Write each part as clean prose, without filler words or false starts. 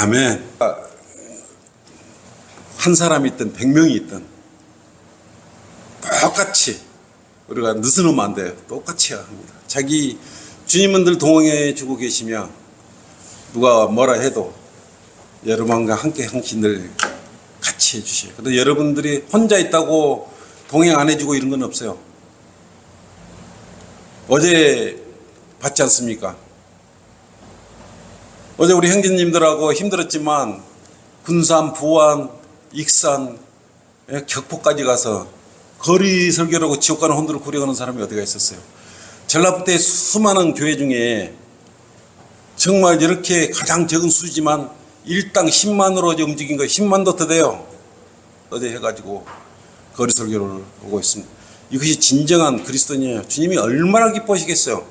아멘. 한 사람이 있든 100명이 있든 똑같이 우리가 느슨하면 안 돼요. 똑같이 해야 합니다. 자기 주님은 늘 동행해 주고 계시며 누가 뭐라 해도 여러분과 함께 늘 같이 해주셔요. 그런데 여러분들이 혼자 있다고 동행 안 해주고 이런 건 없어요. 어제 봤지 않습니까? 어제 우리 형제님들하고 힘들었지만 군산, 부안, 익산, 격포까지 가서 거리 설교를 하고 지옥 가는 혼돈을 구려가는 사람이 어디가 있었어요. 전라북도의 수많은 교회 중에 정말 이렇게 가장 적은 수지만 일당 10만으로 움직인 거 10만도 더 돼요. 어제 해가지고 거리 설교를 하고 있습니다. 이것이 진정한 그리스도인이에요. 주님이 얼마나 기뻐하시겠어요.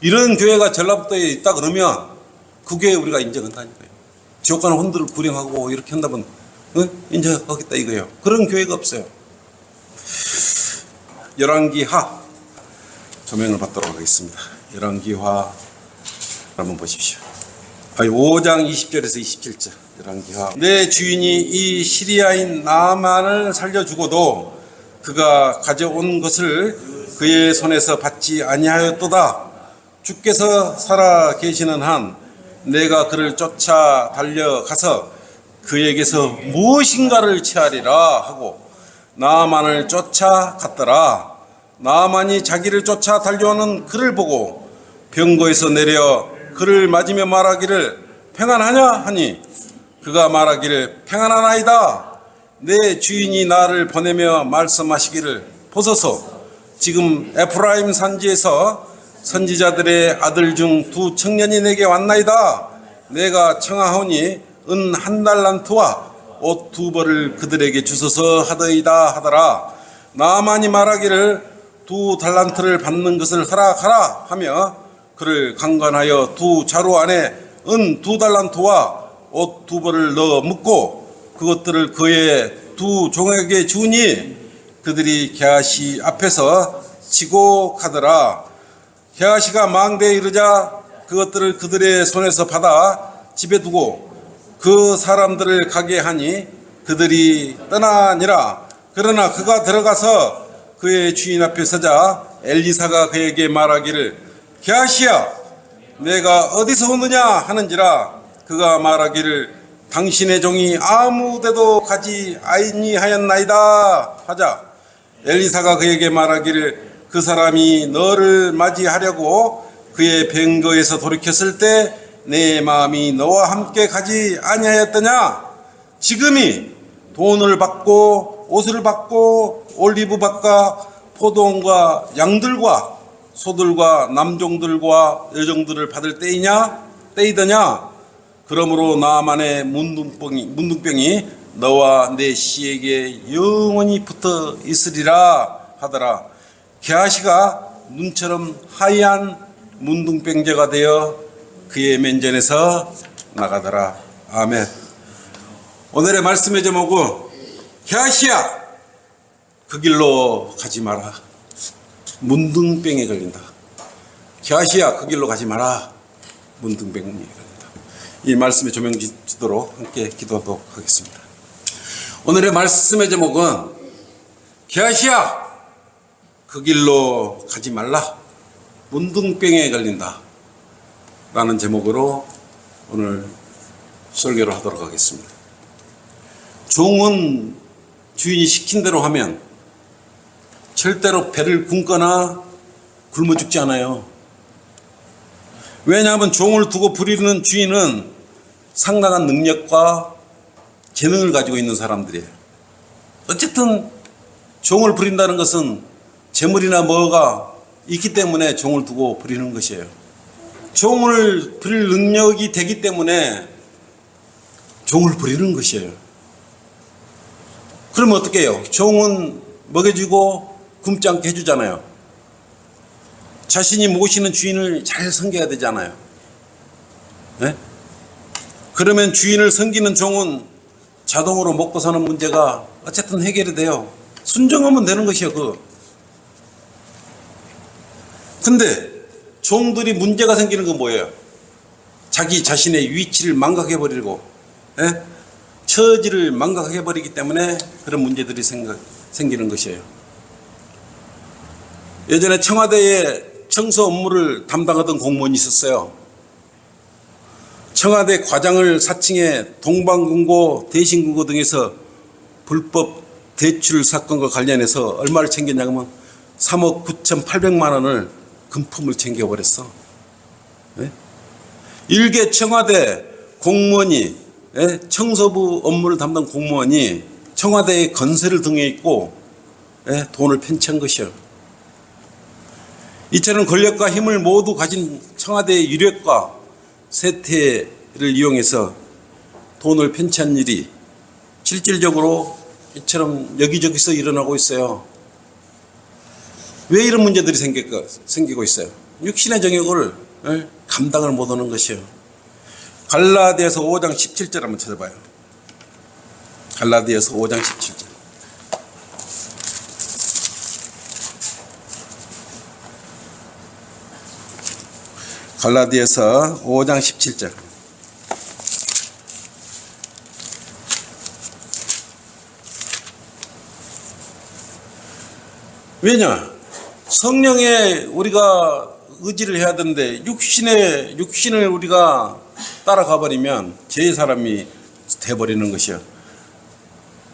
이런 교회가 전라북도에 있다 그러면 그 교회 우리가 인정한다니까요. 지옥 가는 혼들을 구령하고 이렇게 한다면 인정하겠다 이거예요. 그런 교회가 없어요. 열왕기하 조명을 받도록 하겠습니다. 열왕기하 한번 보십시오. 5장 20절에서 27절 열왕기하. 내 주인이 이 시리아인 나아만을 살려주고도 그가 가져온 것을 그의 손에서 받지 아니하였도다. 주께서 살아 계시는 한 내가 그를 쫓아 달려가서 그에게서 무엇인가를 취하리라 하고 나아만을 쫓아갔더라. 나아만이 자기를 쫓아 달려오는 그를 보고 병거에서 내려 그를 맞으며 말하기를 평안하냐 하니 그가 말하기를 평안하나이다. 내 주인이 나를 보내며 말씀하시기를 보소서 지금 에프라임 산지에서 선지자들의 아들 중 2 청년이 내게 왔나이다. 내가 청하오니 은 1달란트와 옷 2벌을 그들에게 주소서 하더이다 하더라. 나아만이 말하기를 2달란트를 받는 것을 허락하라 하며 그를 강간하여 2 자루 안에 은 2달란트와 옷 2벌을 넣어 묶고 그것들을 그의 2 종에게 주니 그들이 게하시 앞에서 치고 가더라. 게하시가 망대에 이르자 그것들을 그들의 손에서 받아 집에 두고 그 사람들을 가게 하니 그들이 떠나니라. 그러나 그가 들어가서 그의 주인 앞에 서자 엘리사가 그에게 말하기를 게하시야 내가 어디서 오느냐 하는지라. 그가 말하기를 당신의 종이 아무데도 가지 아니하였나이다 하자 엘리사가 그에게 말하기를 그 사람이 너를 맞이하려고 그의 병거에서 돌이켰을 때 내 마음이 너와 함께 가지 아니하였더냐. 지금이 돈을 받고 옷을 받고 올리브밭과 포도원과 양들과 소들과 남종들과 여종들을 받을 때이더냐. 그러므로 나만의 문둥병이 너와 내 씨에게 영원히 붙어 있으리라 하더라. 게하시가 눈처럼 하얀 문둥병자가 되어 그의 면전에서 나가더라. 아멘. 오늘의 말씀의 제목은 게하시야 그 길로 가지 마라. 문둥병에 걸린다. 게하시야 그 길로 가지 마라. 문둥병에 걸린다. 이 말씀에 조명 주도록 함께 기도하도록 하겠습니다. 오늘의 말씀의 제목은 게하시야 그 길로 가지 말라. 문둥병에 걸린다. 라는 제목으로 오늘 설교를 하도록 하겠습니다. 종은 주인이 시킨 대로 하면 절대로 배를 굶거나 굶어 죽지 않아요. 왜냐하면 종을 두고 부리는 주인은 상당한 능력과 재능을 가지고 있는 사람들이에요. 어쨌든 종을 부린다는 것은 재물이나 뭐가 있기 때문에 종을 두고 부리는 것이에요. 종을 부릴 능력이 되기 때문에 종을 부리는 것이에요. 그러면 어떻게 해요? 종은 먹여주고 굶지 않게 해주잖아요. 자신이 모시는 주인을 잘 섬겨야 되잖아요. 네? 그러면 주인을 섬기는 종은 자동으로 먹고 사는 문제가 어쨌든 해결이 돼요. 순종하면 되는 것이요. 근데 종들이 문제가 생기는 건 뭐예요? 자기 자신의 위치를 망각해버리고 예? 처지를 망각해 버리기 때문에 그런 문제들이 생기는 것이에요. 예전에 청와대에 청소 업무를 담당하던 공무원이 있었어요. 청와대 과장을 사칭해 동방궁고, 대신궁고 등에서 불법 대출 사건과 관련해서 얼마를 챙겼냐면 3억 9,800만 원을 금품을 챙겨버렸어. 네? 일개 청와대 공무원이, 청소부 업무를 담당 공무원이 청와대에 건설을 등에 있고 돈을 편취한 것이요. 이처럼 권력과 힘을 모두 가진 청와대의 유력과 세태를 이용해서 돈을 편취한 일이 실질적으로 이처럼 여기저기서 일어나고 있어요. 왜 이런 문제들이 생기고 있어요? 육신의 정욕을 감당을 못하는 것이요. 갈라디아서 5장 17절 한번 찾아봐요. 갈라디아서 5장 17절. 갈라디아서 5장 17절. 왜냐? 성령에 우리가 의지를 해야 되는데 육신을 우리가 따라가 버리면 죄의 사람이 돼버리는 것이야.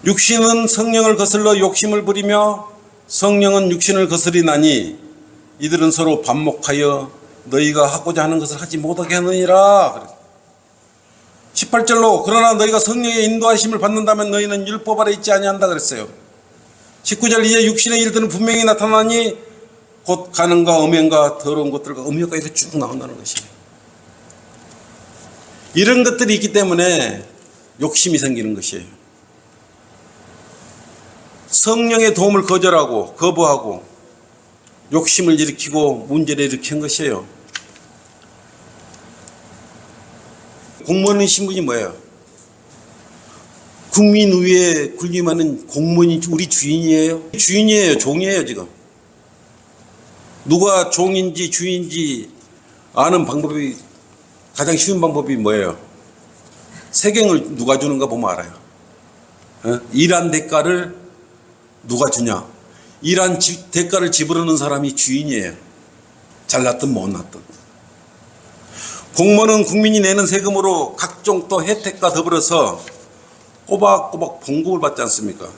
육신은 성령을 거슬러 욕심을 부리며 성령은 육신을 거스리나니 이들은 서로 반목하여 너희가 하고자 하는 것을 하지 못하게 하느니라. 18절로 그러나 너희가 성령의 인도하심을 받는다면 너희는 율법 아래 있지 아니한다 그랬어요. 19절 이제 육신의 일들은 분명히 나타나니 곧 간음과 음행과 더러운 것들과 음욕과 이렇게 쭉 나온다는 것이에요. 이런 것들이 있기 때문에 욕심이 생기는 것이에요. 성령의 도움을 거부하고 욕심을 일으키고 문제를 일으킨 것이에요. 공무원의 신분이 뭐예요? 국민 위에 군림하는 공무원이 우리 주인이에요. 주인이에요. 종이에요. 지금. 누가 종인지 주인지 아는 방법이 가장 쉬운 방법이 뭐예요? 세경을 누가 주는가 보면 알아요. 일한 대가를 누가 주냐? 일한 대가를 지불하는 사람이 주인이에요. 잘났든 못났든. 공무원은 국민이 내는 세금으로 각종 또 혜택과 더불어서 꼬박꼬박 봉급을 받지 않습니까?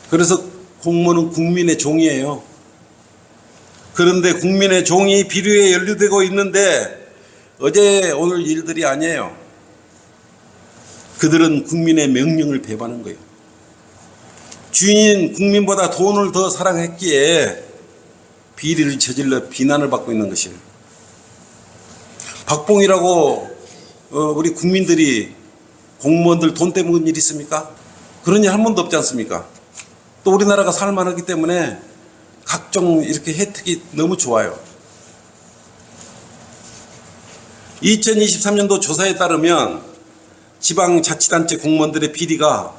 그래서 공무원은 국민의 종이에요. 그런데 국민의 종이 비료에 연루되고 있는데 어제 오늘 일들이 아니에요. 그들은 국민의 명령을 배반한 거예요. 주인인 국민보다 돈을 더 사랑했기에 비리를 저질러 비난을 받고 있는 것이에요. 박봉이라고 우리 국민들이 공무원들 돈 떼먹은 일 있습니까? 그런 일 한 번도 없지 않습니까? 또 우리나라가 살만하기 때문에 각종 이렇게 혜택이 너무 좋아요. 2023년도 조사에 따르면 지방자치단체 공무원들의 비리가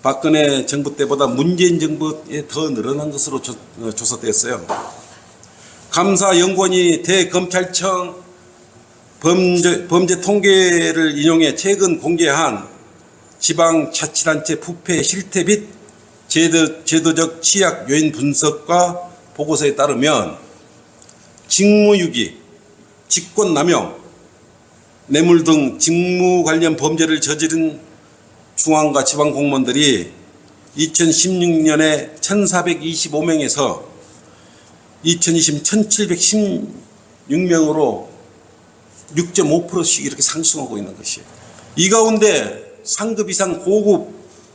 박근혜 정부 때보다 문재인 정부에 더 늘어난 것으로 조사되었어요. 감사연구원이 대검찰청 범죄 통계를 인용해 최근 공개한 지방자치단체 부패 실태 및 제도적 취약 요인 분석과 보고서에 따르면 직무유기, 직권남용, 뇌물 등 직무 관련 범죄를 저지른 중앙과 지방 공무원들이 2016년에 1,425명에서 2020년 1,716명으로 6.5%씩 이렇게 상승하고 있는 것이에요. 이 가운데 상급 이상 고급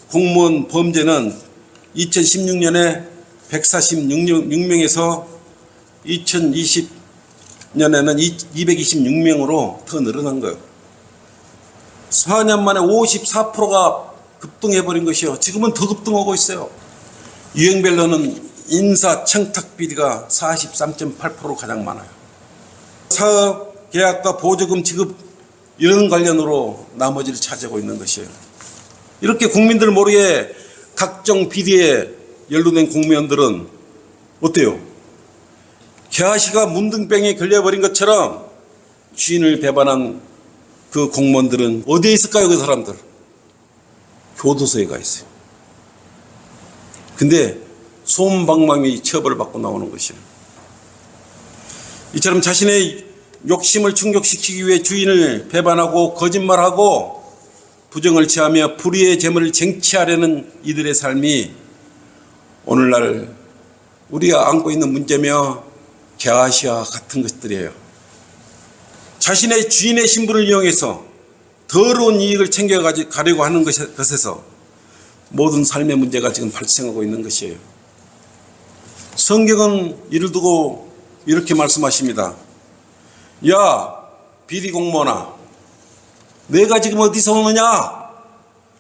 공무원 범죄는 2016년에 146명에서 2020년에는 226명으로 더 늘어난 거예요. 4년 만에 54%가 급등해버린 것이요. 지금은 더 급등하고 있어요. 유형별로는 인사 청탁 비리가 43.8% 가장 많아요. 사업 계약과 보조금 지급 이런 관련으로 나머지를 차지하고 있는 것이에요. 이렇게 국민들 모르게 각종 비리에 연루된 공무원들은 어때요? 개아시가 문둥병에 걸려버린 것처럼 주인을 배반한 그 공무원들은 어디에 있을까요? 그 사람들 교도소에 가 있어요. 근데 솜방망이 처벌을 받고 나오는 것이에요. 이처럼 자신의 욕심을 충족시키기 위해 주인을 배반하고 거짓말하고 부정을 취하며 불의의 재물을 쟁취하려는 이들의 삶이 오늘날 우리가 안고 있는 문제며 게하시와 같은 것들이에요. 자신의 주인의 신분을 이용해서 더러운 이익을 챙겨가려고 하는 것에서 모든 삶의 문제가 지금 발생하고 있는 것이에요. 성경은 이를 두고 이렇게 말씀하십니다. 야, 비리 공무원아, 내가 지금 어디서 오느냐?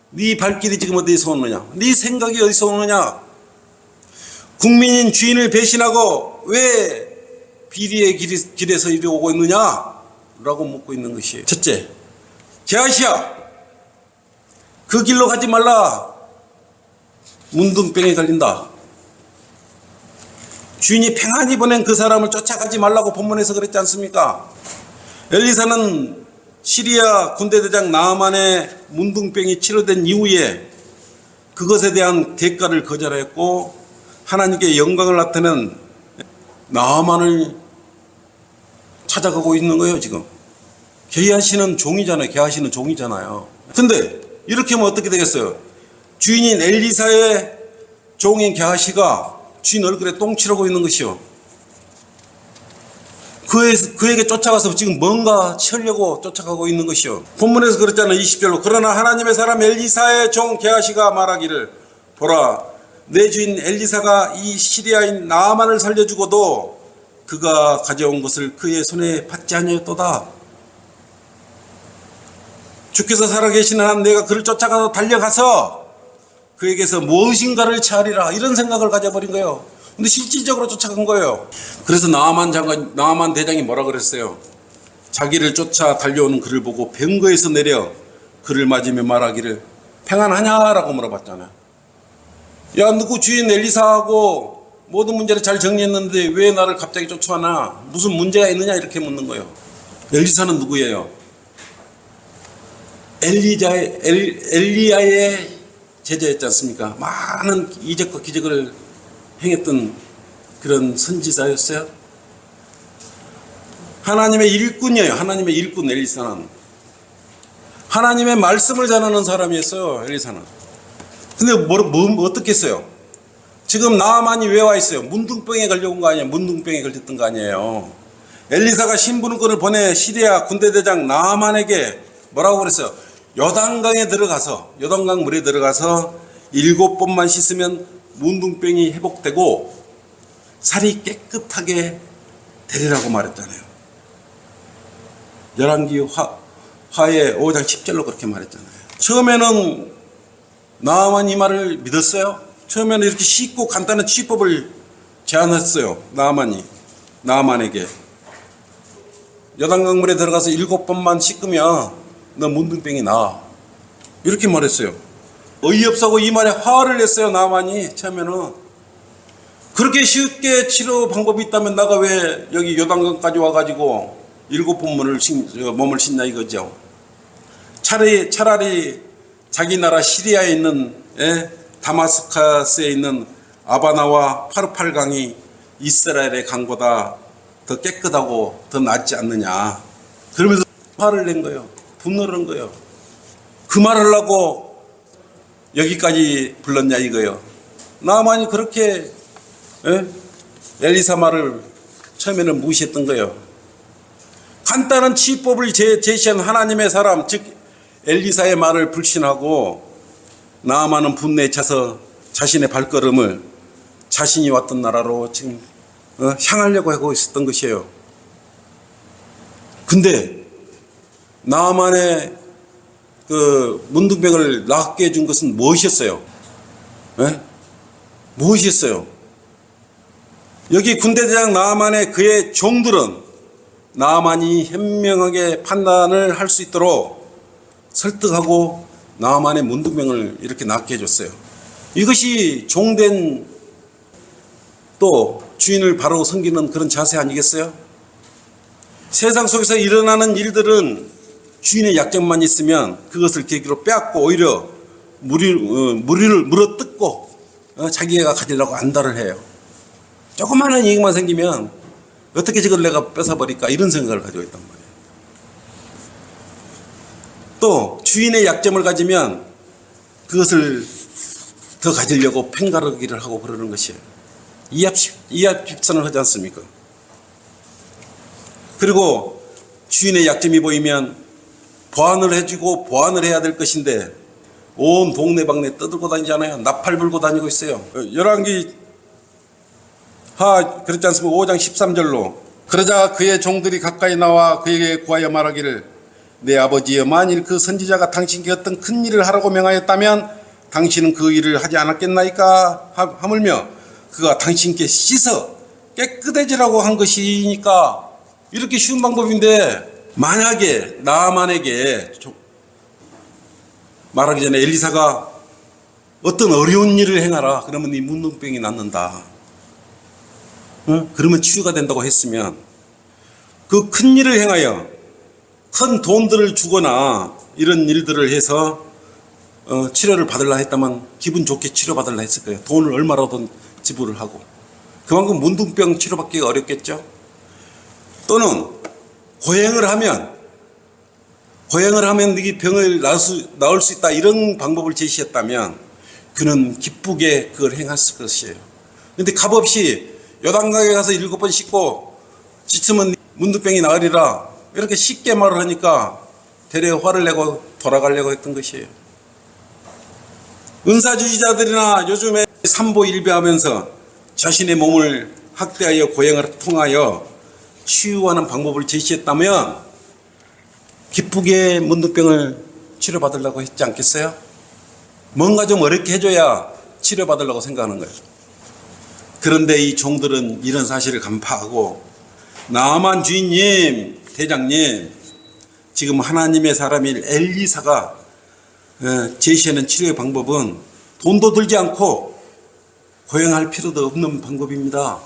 네 발길이 지금 어디서 오느냐? 네 생각이 어디서 오느냐? 국민인 주인을 배신하고 왜 비리의 길에서 이리 오고 있느냐? 라고 묻고 있는 것이에요. 첫째, 게하시야, 그 길로 가지 말라. 문둥병에 걸린다. 주인이 평안히 보낸 그 사람을 쫓아가지 말라고 본문에서 그랬지 않습니까? 엘리사는 시리아 군대대장 나아만의 문둥병이 치료된 이후에 그것에 대한 대가를 거절했고 하나님께 영광을 나타낸 나아만을 찾아가고 있는 거예요. 지금 게하시는 종이잖아요. 게하시는 종이잖아요. 근데 이렇게 하면 어떻게 되겠어요? 주인인 엘리사의 종인 게하시가 주인 얼굴에 똥 치르고 있는 것이요. 그에게 쫓아가서 지금 뭔가 치려고 쫓아가고 있는 것이요. 본문에서 그랬잖아요. 20절로. 그러나 하나님의 사람 엘리사의 종 게하시가 말하기를, 보라, 내 주인 엘리사가 이 시리아인 나아만을 살려주고도 그가 가져온 것을 그의 손에 받지 아니하였도다. 주께서 살아계시는 한 내가 그를 쫓아가서 달려가서 그에게서 무엇인가를 취하리라, 이런 생각을 가져버린 거예요. 근데 실질적으로 쫓아간 거예요. 그래서 나아만 대장이 뭐라 그랬어요? 자기를 쫓아 달려오는 그를 보고 병거에서 내려 그를 맞으며 말하기를, 평안하냐라고 물어봤잖아요. 야, 누구 주인 엘리사하고 모든 문제를 잘 정리했는데 왜 나를 갑자기 쫓아와나? 무슨 문제가 있느냐? 이렇게 묻는 거예요. 엘리사는 누구예요? 엘리야의 제자였지 않습니까? 많은 이적과 기적을 행했던 그런 선지자였어요. 하나님의 일꾼이에요. 하나님의 일꾼 엘리사는. 하나님의 말씀을 전하는 사람이었어요. 엘리사는. 근데 어떻게 했어요? 지금 나아만이 왜 와 있어요? 문둥병에 걸려온 거 아니에요? 문둥병에 걸렸던 거 아니에요? 엘리사가 신분권을 보내 시리아 군대대장 나아만에게 뭐라고 그랬어요? 요단강에 들어가서, 요단강 물에 들어가서 7번만 씻으면 문둥병이 회복되고 살이 깨끗하게 되리라고 말했잖아요. 열왕기 화의 5장 10절로 그렇게 말했잖아요. 처음에는 나아만이 이 말을 믿었어요. 처음에는 이렇게 쉽고 간단한 치유법을 제안했어요. 나아만에게. 요단강 물에 들어가서 7번만 씻으면 너 문둥병이 나아, 이렇게 말했어요. 어이없어하고 이 말에 화를 냈어요. 나아만이 처음에는. 그렇게 쉽게 치료 방법이 있다면 나가 왜 여기 요단강까지 와가지고 7번 몸을 씻냐 이거죠. 차라리 자기 나라 시리아에 있는 다마스카스에 있는 아바나와 파르팔강이 이스라엘의 강보다 더 깨끗하고 더 낫지 않느냐, 그러면서 화를 낸 거예요. 분노를 한 거예요. 그 말을 하고 여기까지 불렀냐 이거예요. 나아만이 그렇게 엘리사 말을 처음에는 무시했던 거예요. 간단한 치유법을 제시한 하나님의 사람, 즉 엘리사의 말을 불신하고 나아만은 분노에 차서 자신의 발걸음을 자신이 왔던 나라로 지금 향하려고 하고 있었던 것이에요. 근데 나아만의 그 문둥병을 낫게 해준 것은 무엇이었어요? 무엇이었어요? 여기 군대대장 나아만의 그의 종들은 나아만이 현명하게 판단을 할 수 있도록 설득하고 나아만의 문둥병을 이렇게 낫게 해줬어요. 이것이 종된 또 주인을 바로 섬기는 그런 자세 아니겠어요? 세상 속에서 일어나는 일들은 주인의 약점만 있으면 그것을 계기로 빼앗고 오히려 무리를 물어뜯고 자기가 가지려고 안달을 해요. 조그마한 이익만 생기면 어떻게 저걸 내가 뺏어버릴까 이런 생각을 가지고 있단 말이에요. 또 주인의 약점을 가지면 그것을 더 가지려고 팽가르기를 하고 그러는 것이에요. 이합집산을 하지 않습니까? 그리고 주인의 약점이 보이면 보완을 해주고 보완을 해야 될 것인데 온 동네방네 떠들고 다니잖아요. 나팔 불고 다니고 있어요. 열왕기 그렇지 않습니까? 5장 13절로 그러자 그의 종들이 가까이 나와 그에게 구하여 말하기를 내 아버지여 만일 그 선지자가 당신께 어떤 큰 일을 하라고 명하였다면 당신은 그 일을 하지 않았겠나이까 하물며 그가 당신께 씻어 깨끗해지라고 한 것이니까 이렇게 쉬운 방법인데 만약에 나만에게 말하기 전에 엘리사가 어떤 어려운 일을 행하라 그러면 이 문둥병이 낫는다. 그러면 치유가 된다고 했으면 그 큰 일을 행하여 큰 돈들을 주거나 이런 일들을 해서 치료를 받으려 했다면 기분 좋게 치료받으려 했을 거예요. 돈을 얼마라도 지불을 하고 그만큼 문둥병 치료받기가 어렵겠죠. 또는 고행을 하면 이 병을 나을 수 있다 이런 방법을 제시했다면 그는 기쁘게 그걸 행했을 것이에요. 그런데 값없이 요단강에 가서 7번 씻고 지치면 문둥병이 나으리라 이렇게 쉽게 말을 하니까 대래 화를 내고 돌아가려고 했던 것이에요. 은사주의자들이나 요즘에 삼보일배하면서 자신의 몸을 학대하여 고행을 통하여 치유하는 방법을 제시했다면 기쁘게 문둥병을 치료받으려고 했지 않겠어요? 뭔가 좀 어렵게 해줘야 치료받으려고 생각하는 거예요. 그런데 이 종들은 이런 사실을 간파하고 나만 주인님, 대장님, 지금 하나님의 사람인 엘리사가 제시하는 치료의 방법은 돈도 들지 않고 고행할 필요도 없는 방법입니다.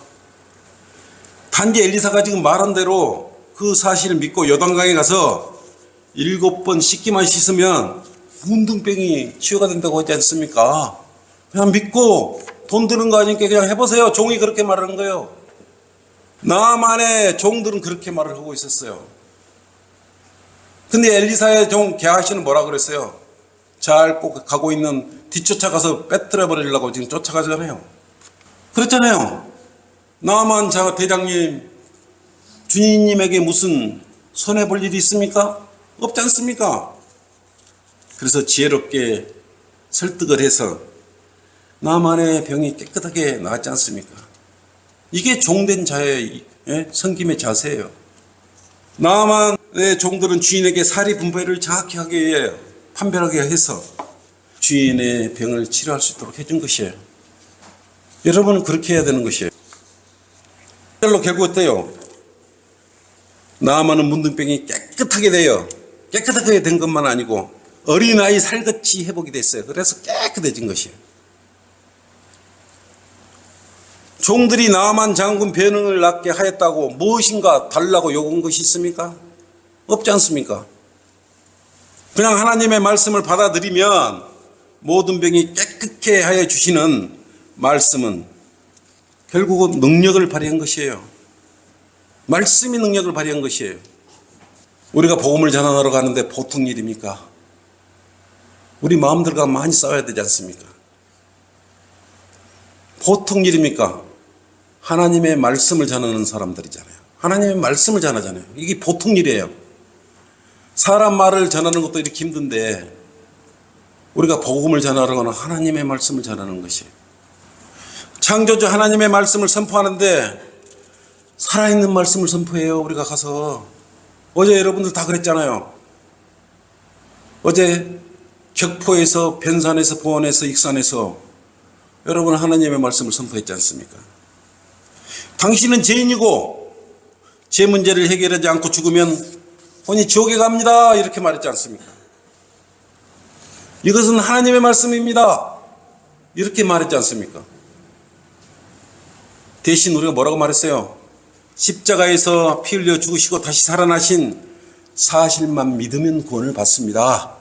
단지 엘리사가 지금 말한 대로 그 사실을 믿고 요단강에 가서 7번 씻기만 씻으면 문둥병이 치유가 된다고 하지 않습니까? 그냥 믿고 돈 드는 거 아니니까 그냥 해보세요. 종이 그렇게 말하는 거예요. 나만의 종들은 그렇게 말을 하고 있었어요. 근데 엘리사의 종 게하시는 뭐라 그랬어요? 잘 꼭 가고 있는 뒤쫓아가서 빼뜨려 버리려고 지금 쫓아가잖아요. 그렇잖아요. 나만 대장님, 주님에게 무슨 손해볼 일이 있습니까? 없지 않습니까? 그래서 지혜롭게 설득을 해서 나만의 병이 깨끗하게 나았지 않습니까? 이게 종된 자의 섬김의 자세예요. 나만의 종들은 주인에게 사리 분배를 정확히 하기 위해 판별하게 해서 주인의 병을 치료할 수 있도록 해준 것이에요. 여러분은 그렇게 해야 되는 것이에요. 결국 어때요? 나만은 문둥병이 깨끗하게 된 것만 아니고 어린아이 살같이 회복이 됐어요. 그래서 깨끗해진 것이에요. 종들이 나만 장군 병을 낫게 하였다고 무엇인가 달라고 요구한 것이 있습니까? 없지 않습니까? 그냥 하나님의 말씀을 받아들이면 모든 병이 깨끗게 하여 주시는 말씀은 결국은 능력을 발휘한 것이에요. 말씀이 능력을 발휘한 것이에요. 우리가 복음을 전하러 가는데 보통 일입니까? 우리 마음들과 많이 싸워야 되지 않습니까? 보통 일입니까? 하나님의 말씀을 전하는 사람들이잖아요. 하나님의 말씀을 전하잖아요. 이게 보통 일이에요. 사람 말을 전하는 것도 이렇게 힘든데 우리가 복음을 전하러 가는 하나님의 말씀을 전하는 것이에요. 창조주 하나님의 말씀을 선포하는데 살아있는 말씀을 선포해요. 우리가 가서 어제 여러분들 다 그랬잖아요. 어제 격포에서 변산에서 보원에서 익산에서 여러분 하나님의 말씀을 선포했지 않습니까? 당신은 죄인이고 제 문제를 해결하지 않고 죽으면 혼이 지옥에 갑니다. 이렇게 말했지 않습니까? 이것은 하나님의 말씀입니다. 이렇게 말했지 않습니까? 대신 우리가 뭐라고 말했어요? 십자가에서 피 흘려 죽으시고 다시 살아나신 사실만 믿으면 구원을 받습니다.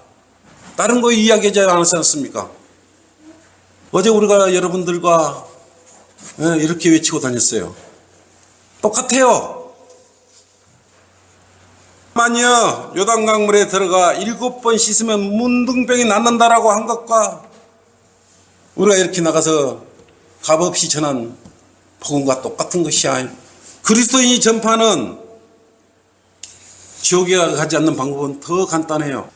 다른 거 이야기하지 않았지 않습니까? 어제 우리가 여러분들과 이렇게 외치고 다녔어요. 똑같아요. 만약 요단강물에 들어가 7번 씻으면 문둥병이 낫는다라고 한 것과 우리가 이렇게 나가서 값없이 전한 복음과 똑같은 것이야. 그리스도인이 전파하는 지옥에 가지 않는 방법은 더 간단해요.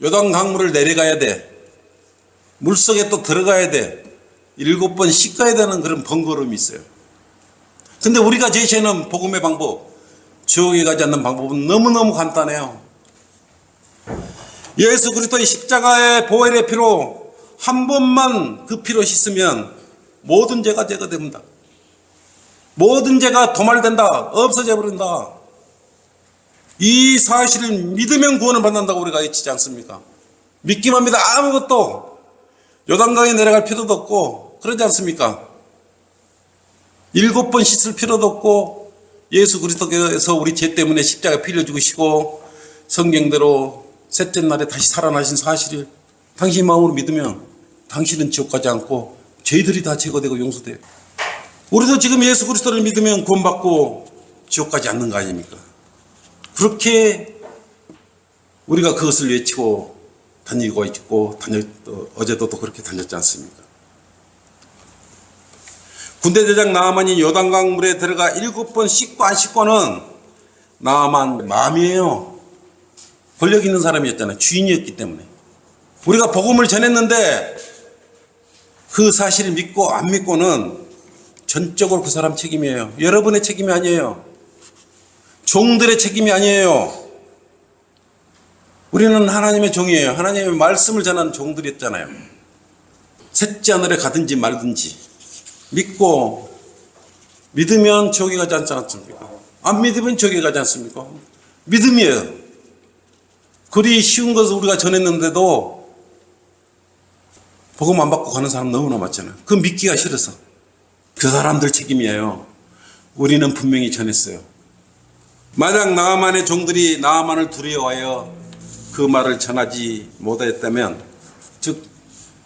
요단강물을 내려가야 돼. 물속에 또 들어가야 돼. 7번 씻어야 되는 그런 번거로움이 있어요. 근데 우리가 제시하는 복음의 방법, 지옥에 가지 않는 방법은 너무너무 간단해요. 예수 그리스도의 십자가의 보혈의 피로 한 번만 그 피로 씻으면 모든 죄가 제거됩니다. 모든 죄가 도말된다. 없어져 버린다. 이 사실을 믿으면 구원을 받는다고 우리가 외치지 않습니까? 믿기만 합니다. 아무것도 요단강에 내려갈 필요도 없고 그러지 않습니까? 7번 씻을 필요도 없고 예수 그리스도께서 우리 죄 때문에 십자가에 피를 죽으시고 성경대로 셋째 날에 다시 살아나신 사실을 당신 마음으로 믿으면 당신은 지옥 가지 않고 죄들이 다 제거되고 용서돼요. 우리도 지금 예수 그리스도를 믿으면 구원받고 지옥 가지 않는 거 아닙니까? 그렇게 우리가 그것을 외치고 다니고 있고 어제도 또 그렇게 다녔지 않습니까? 군대대장 나아만이 요단강 물에 들어가 7번 씻고 안 씻고는 나아만 마음이에요. 권력 있는 사람이었잖아요. 주인이었기 때문에. 우리가 복음을 전했는데 그 사실을 믿고 안 믿고는 전적으로 그 사람 책임이에요. 여러분의 책임이 아니에요. 종들의 책임이 아니에요. 우리는 하나님의 종이에요. 하나님의 말씀을 전하는 종들이었잖아요. 셋째 하늘에 가든지 말든지 믿고 믿으면 지옥에 가지 않지 않습니까? 안 믿으면 지옥에 가지 않습니까? 믿음이에요. 그리 쉬운 것을 우리가 전했는데도 복음 안 받고 가는 사람 너무나 많잖아요. 그 믿기가 싫어서. 그 사람들 책임이에요. 우리는 분명히 전했어요. 만약 나아만의 종들이 나아만을 두려워하여 그 말을 전하지 못했다면, 즉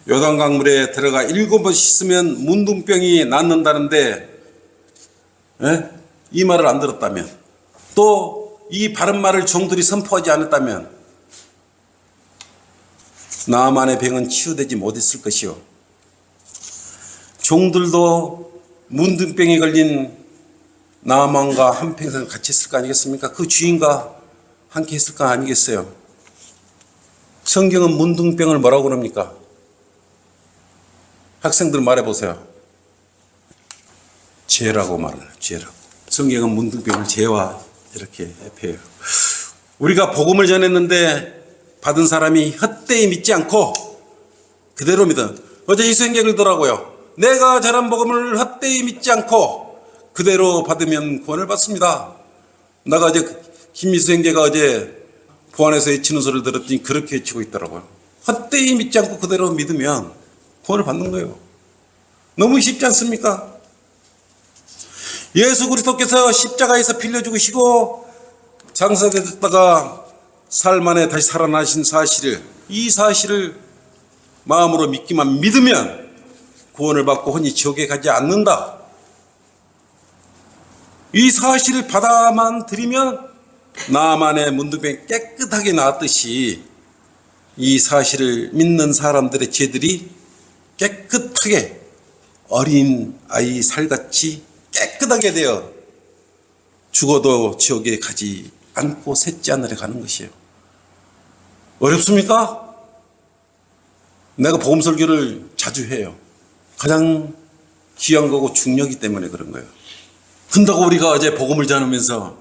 요단강물에 들어가 7번 씻으면 문둥병이 낫는다는데 이 말을 안 들었다면, 또 이 바른 말을 종들이 선포하지 않았다면 나아만의 병은 치유되지 못했을 것이요, 종들도 문둥병이 걸린 나아만과 한평생을 같이 했을 거 아니겠습니까? 그 주인과 함께 했을 거 아니겠어요? 성경은 문둥병을 뭐라고 그럽니까? 학생들 말해보세요. 죄라고 말을 해요. 죄라고. 성경은 문둥병을 죄와 이렇게 표해요. 우리가 복음을 전했는데 받은 사람이 헛되이 믿지 않고 그대로 믿어. 어제 희생객을 더라고요. 내가 전한 복음을 헛되이 믿지 않고 그대로 받으면 구원을 받습니다. 내가 어제 김희생계가 어제 부안에서 외치는 소리를 들었더니 그렇게 외치고 있더라고요. 헛되이 믿지 않고 그대로 믿으면 구원을 받는 거예요. 너무 쉽지 않습니까? 예수 그리스도께서 십자가에서 빌려 죽으시고 장사되었다가 사흘 만에 다시 살아나신 사실을, 이 사실을 마음으로 믿기만 믿으면 구원을 받고 혼이 지옥에 가지 않는다. 이 사실을 받아만 들이면 나만의 문둥병이 깨끗하게 나았듯이 이 사실을 믿는 사람들의 죄들이 깨끗하게 어린 아이 살같이 깨끗하게 되어 죽어도 지옥에 가지 않고 셋째 하늘에 가는 것이에요. 어렵습니까? 내가 복음 설교를 자주 해요. 가장 귀한 거고 중요하기 때문에 그런 거예요. 근다고 우리가 어제 복음을 전하면서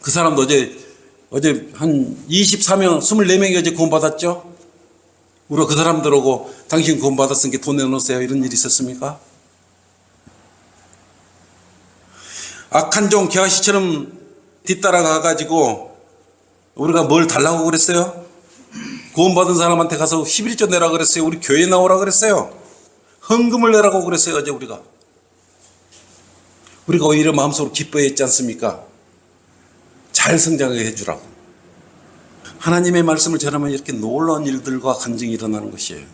그 사람도 어제 한 24명, 24명이 어제 구원 받았죠? 우리가 그 사람들하고 당신 구원 받았으니까 돈 내놓으세요. 이런 일이 있었습니까? 악한 종 게하시처럼 뒤따라가가지고 우리가 뭘 달라고 그랬어요? 구원 받은 사람한테 가서 11조 내라고 그랬어요? 우리 교회 나오라고 그랬어요? 헌금을 내라고 그랬어요. 어제 우리가 오히려 마음속으로 기뻐했지 않습니까? 잘 성장하게 해주라고. 하나님의 말씀을 전하면 이렇게 놀라운 일들과 간증이 일어나는 것이에요.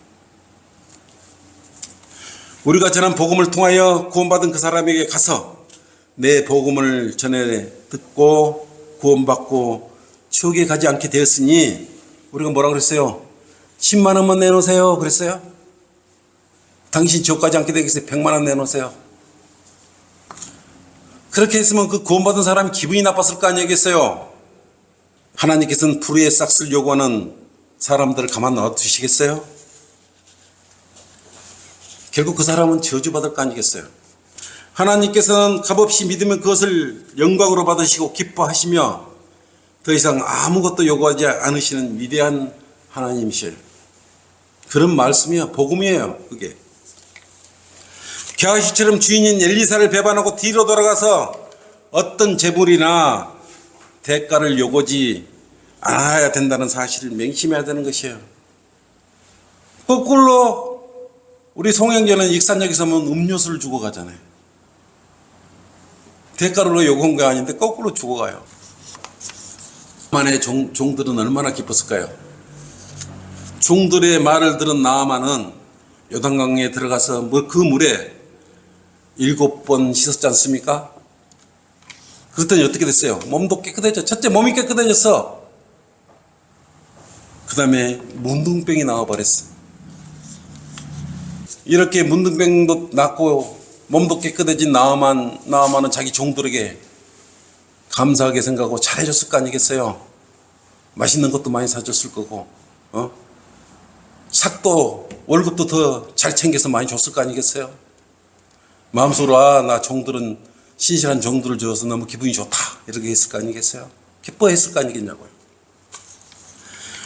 우리가 전한 복음을 통하여 구원받은 그 사람에게 가서 내 복음을 전해 듣고 구원받고 지옥에 가지 않게 되었으니 우리가 뭐라고 그랬어요? 10만 원만 내놓으세요 그랬어요? 당신 지옥 가지 않게 되겠어요? 100만 원 내놓으세요. 그렇게 했으면 그 구원받은 사람이 기분이 나빴을 거 아니겠어요? 하나님께서는 불의의 싹을 요구하는 사람들을 가만 놔두시겠어요? 결국 그 사람은 저주받을 거 아니겠어요? 하나님께서는 값없이 믿으면 그것을 영광으로 받으시고 기뻐하시며 더 이상 아무것도 요구하지 않으시는 위대한 하나님이셔요. 그런 말씀이야. 복음이에요. 그게. 게하시처럼 주인인 엘리사를 배반하고 뒤로 돌아가서 어떤 재물이나 대가를 요구하지 않아야 된다는 사실을 명심해야 되는 것이에요. 거꾸로 우리 송영교는 익산역에서 오면 음료수를 주고 가잖아요. 대가로 요구한 거 아닌데 거꾸로 주고 가요. 나만의 종들은 얼마나 기뻤을까요? 종들의 말을 들은 나아만은 요단강에 들어가서 그 물에 7번 씻었지 않습니까? 그랬더니 어떻게 됐어요? 몸도 깨끗해져. 첫째 몸이 깨끗해졌어. 그 다음에 문둥병이 나와버렸어. 이렇게 문둥병도 낫고 몸도 깨끗해진 나아만은 자기 종들에게 감사하게 생각하고 잘해줬을 거 아니겠어요? 맛있는 것도 많이 사줬을 거고, 삭도 월급도 더 잘 챙겨서 많이 줬을 거 아니겠어요? 마음속으로 나 종들은 신실한 종들을 줘서 너무 기분이 좋다 이렇게 했을 거 아니겠어요? 기뻐했을 거 아니겠냐고요.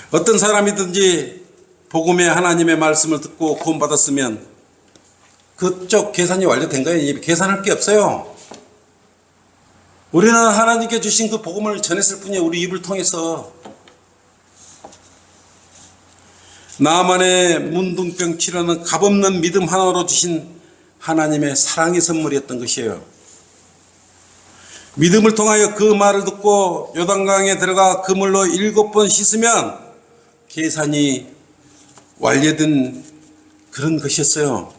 어떤 사람이든지 복음의 하나님의 말씀을 듣고 구원받았으면 그쪽 계산이 완료된 거예요. 계산할 게 없어요. 우리는 하나님께 주신 그 복음을 전했을 뿐이에요. 우리 입을 통해서. 나만의 문둥병 치료는 값없는 믿음 하나로 주신 하나님의 사랑의 선물이었던 것이에요. 믿음을 통하여 그 말을 듣고 요단강에 들어가 그물로 7번 씻으면 계산이 완료된 그런 것이었어요.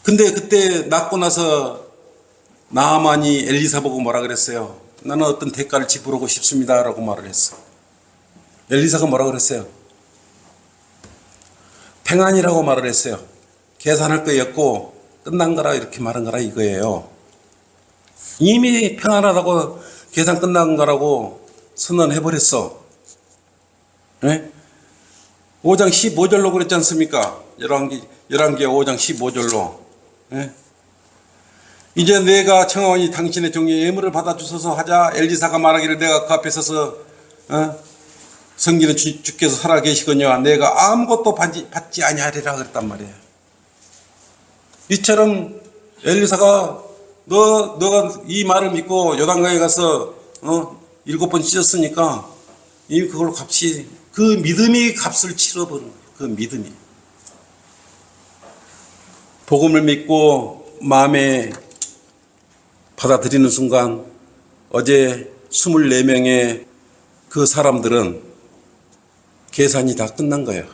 근데 그때 낫고 나서 나아만이 엘리사 보고 뭐라 그랬어요? 나는 어떤 대가를 지불하고 싶습니다 라고 말을 했어. 엘리사가 뭐라 그랬어요? 평안이라고 말을 했어요. 계산할 거였고 끝난 거라 이렇게 말한 거라 이거예요. 이미 평안하다고 계산 끝난 거라고 선언해버렸어. 네? 5장 15절로 그랬지 않습니까? 열왕기 5장 15절로. 네? 이제 내가 청하오니 당신의 종의 예물을 받아주소서 하자 엘리사가 말하기를 내가 그 앞에 서서 섬기는 주께서 살아계시거니와 내가 아무것도 받지 아니하리라 그랬단 말이에요. 이처럼 엘리사가 너가 이 말을 믿고 요단강에 가서 7번 찢었으니까 이미 그걸로 그 믿음이 값을 치러버린 거예요. 그 믿음이. 복음을 믿고 마음에 받아들이는 순간 어제 24명의 그 사람들은 계산이 다 끝난 거예요.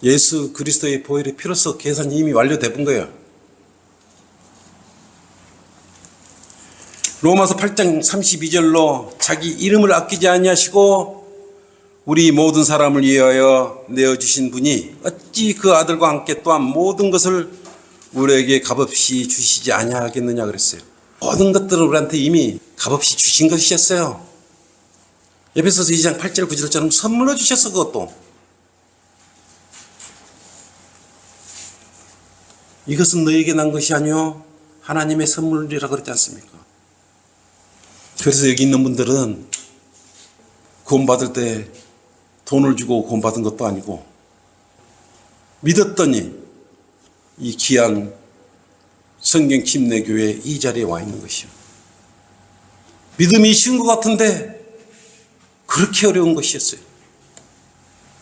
예수 그리스도의 보혈의 피로써 계산이 이미 완료된 거예요. 로마서 8장 32절로 자기 이름을 아끼지 아니하시고 우리 모든 사람을 위하여 내어주신 분이 어찌 그 아들과 함께 또한 모든 것을 우리에게 값없이 주시지 아니하겠느냐 그랬어요. 모든 것들을 우리한테 이미 값없이 주신 것이었어요. 에베소서 2장 8절 9절처럼 선물로 주셨어. 그것도 이것은 너에게 난 것이 아니요 하나님의 선물이라 그랬지 않습니까? 그래서 여기 있는 분들은 구원받을 때 돈을 주고 구원받은 것도 아니고 믿었더니 이 귀한 성경 침례교회 이 자리에 와 있는 것이요. 믿음이 쉬운 것 같은데 그렇게 어려운 것이었어요.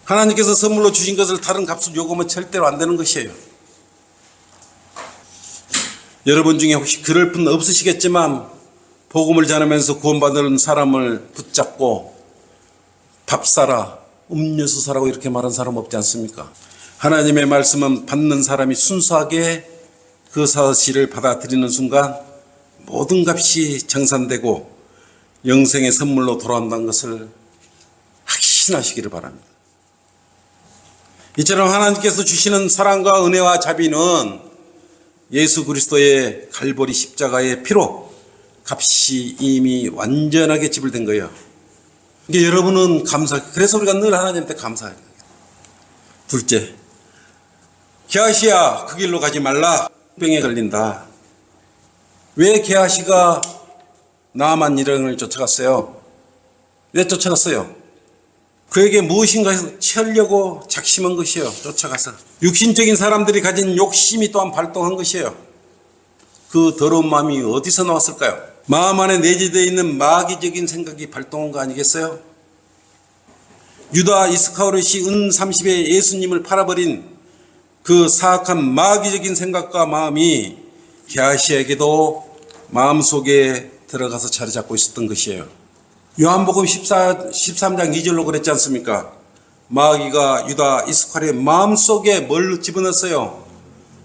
하나님께서 선물로 주신 것을 다른 값을 요구하면 절대로 안 되는 것이에요. 여러분 중에 혹시 그럴 분 없으시겠지만 복음을 전하면서 구원받은 사람을 붙잡고 밥 사라, 음료수 사라고 이렇게 말한 사람 없지 않습니까? 하나님의 말씀은 받는 사람이 순수하게 그 사실을 받아들이는 순간 모든 값이 정산되고 영생의 선물로 돌아온다는 것을 확신하시기를 바랍니다. 이처럼 하나님께서 주시는 사랑과 은혜와 자비는 예수 그리스도의 갈보리 십자가의 피로 값이 이미 완전하게 지불된 거예요. 그러니까 여러분은 그래서 우리가 늘 하나님한테 감사해요. 둘째, 게하시야 그 길로 가지 말라. 병에 걸린다. 왜 게하시가 나만 일행을 쫓아갔어요? 왜 쫓아갔어요? 그에게 무엇인가 해서 채우려고 작심한 것이에요. 쫓아가서 육신적인 사람들이 가진 욕심이 또한 발동한 것이에요. 그 더러운 마음이 어디서 나왔을까요? 마음 안에 내재되어 있는 마귀적인 생각이 발동한 거 아니겠어요? 유다 이스카리ot이 은 30에 예수님을 팔아버린 그 사악한 마귀적인 생각과 마음이 게하시에게도 마음속에 들어가서 자리 잡고 있었던 것이에요. 요한복음 13장 2절로 그랬지 않습니까? 마귀가 유다 이스카리ot 마음속에 뭘 집어넣었어요?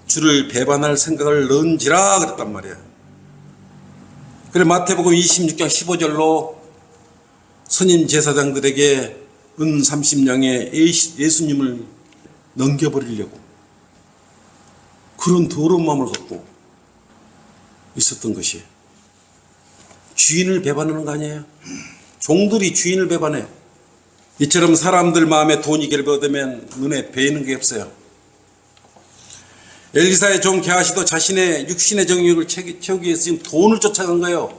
주를 배반할 생각을 넣은지라 그랬단 말이에요. 그래 마태복음 26장 15절로 선임 제사장들에게 은 30냥에 예수님을 넘겨버리려고 그런 더러운 마음을 갖고 있었던 것이에요. 주인을 배반하는 거 아니에요? 종들이 주인을 배반해요. 이처럼 사람들 마음에 돈이 결부되면 눈에 베이는 게 없어요. 엘리사의 종 게하시도 자신의 육신의 정욕을 채우기 위해서 지금 돈을 쫓아간 거예요.